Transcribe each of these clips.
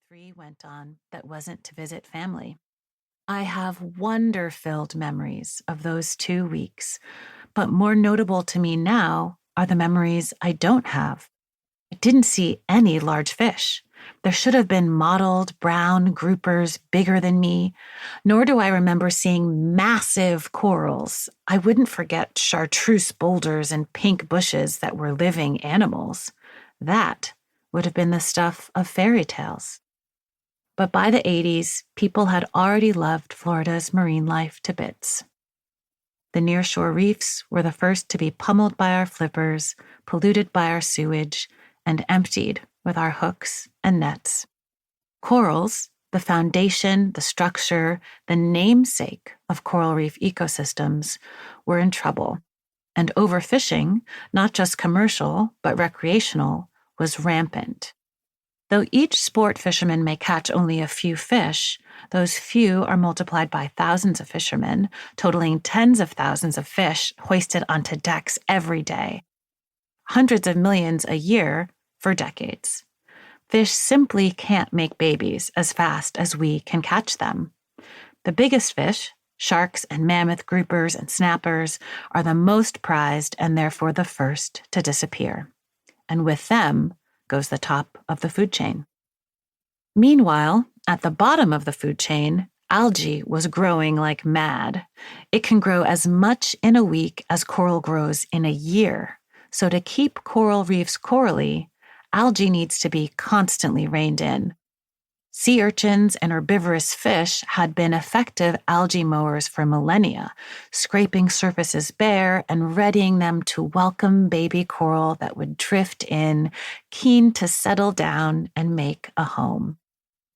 3 went on that wasn't to visit family. I have wonder-filled memories of those 2 weeks, but more notable to me now are the memories I don't have. I didn't see any large fish. There should have been mottled brown groupers bigger than me, nor do I remember seeing massive corals. I wouldn't forget chartreuse boulders and pink bushes that were living animals. That would have been the stuff of fairy tales. But by the 80s, people had already loved Florida's marine life to bits. The nearshore reefs were the first to be pummeled by our flippers, polluted by our sewage, and emptied with our hooks and nets. Corals, the foundation, the structure, the namesake of coral reef ecosystems, were in trouble. And overfishing, not just commercial, but recreational, was rampant. Though each sport fisherman may catch only a few fish, those few are multiplied by thousands of fishermen, totaling tens of thousands of fish hoisted onto decks every day. Hundreds of millions a year for decades. Fish simply can't make babies as fast as we can catch them. The biggest fish, sharks and mammoth groupers and snappers, are the most prized and therefore the first to disappear. And with them goes the top of the food chain. Meanwhile, at the bottom of the food chain, algae was growing like mad. It can grow as much in a week as coral grows in a year. So to keep coral reefs corally, algae needs to be constantly reined in. Sea urchins and herbivorous fish had been effective algae mowers for millennia, scraping surfaces bare and readying them to welcome baby coral that would drift in, keen to settle down and make a home.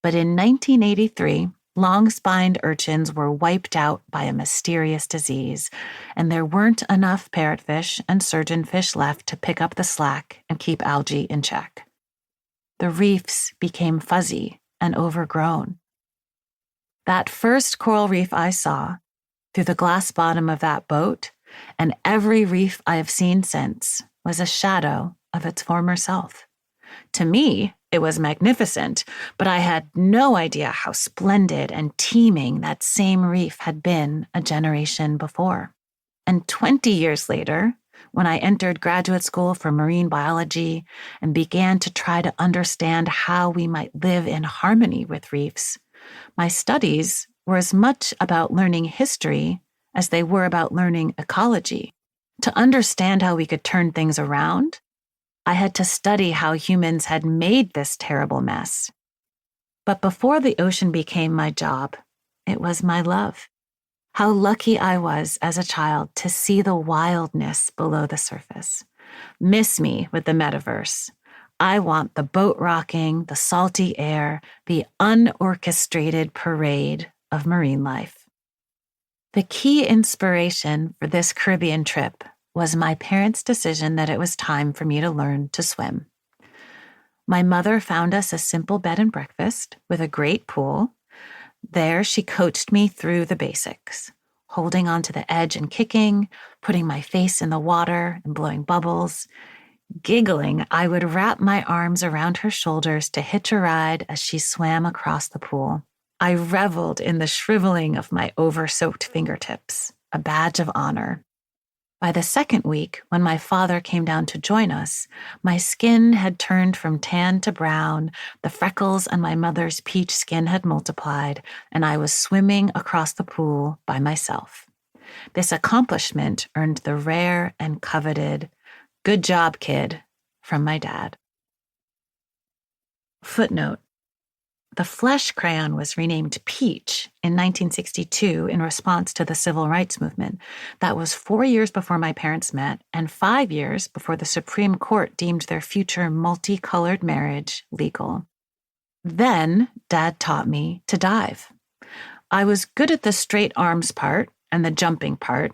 But in 1983, long-spined urchins were wiped out by a mysterious disease, and there weren't enough parrotfish and surgeonfish left to pick up the slack and keep algae in check. The reefs became fuzzy and overgrown. That first coral reef I saw, through the glass bottom of that boat, and every reef I have seen since, was a shadow of its former self. To me, it was magnificent, but I had no idea how splendid and teeming that same reef had been a generation before. And 20 years later, when I entered graduate school for marine biology and began to try to understand how we might live in harmony with reefs, my studies were as much about learning history as they were about learning ecology. To understand how we could turn things around, I had to study how humans had made this terrible mess. But before the ocean became my job, it was my love. How lucky I was as a child to see the wildness below the surface. Miss me with the metaverse. I want the boat rocking, the salty air, the unorchestrated parade of marine life. The key inspiration for this Caribbean trip was my parents' decision that it was time for me to learn to swim. My mother found us a simple bed and breakfast with a great pool. There, she coached me through the basics, holding onto the edge and kicking, putting my face in the water and blowing bubbles. Giggling, I would wrap my arms around her shoulders to hitch a ride as she swam across the pool. I reveled in the shriveling of my over-soaked fingertips, a badge of honor. By the second week, when my father came down to join us, my skin had turned from tan to brown, the freckles on my mother's peach skin had multiplied, and I was swimming across the pool by myself. This accomplishment earned the rare and coveted, "Good job, kid," from my dad. Footnote: the Flesh crayon was renamed Peach in 1962 in response to the Civil Rights Movement. That was 4 years before my parents met and 5 years before the Supreme Court deemed their future multicolored marriage legal. Then, Dad taught me to dive. I was good at the straight arms part and the jumping part,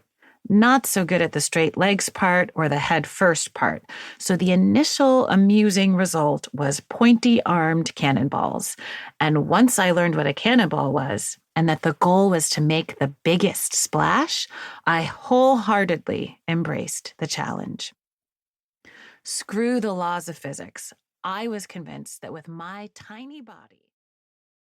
not so good at the straight legs part or the head first part. So the initial amusing result was pointy-armed cannonballs. And once I learned what a cannonball was and that the goal was to make the biggest splash, I wholeheartedly embraced the challenge. Screw the laws of physics. I was convinced that with my tiny body,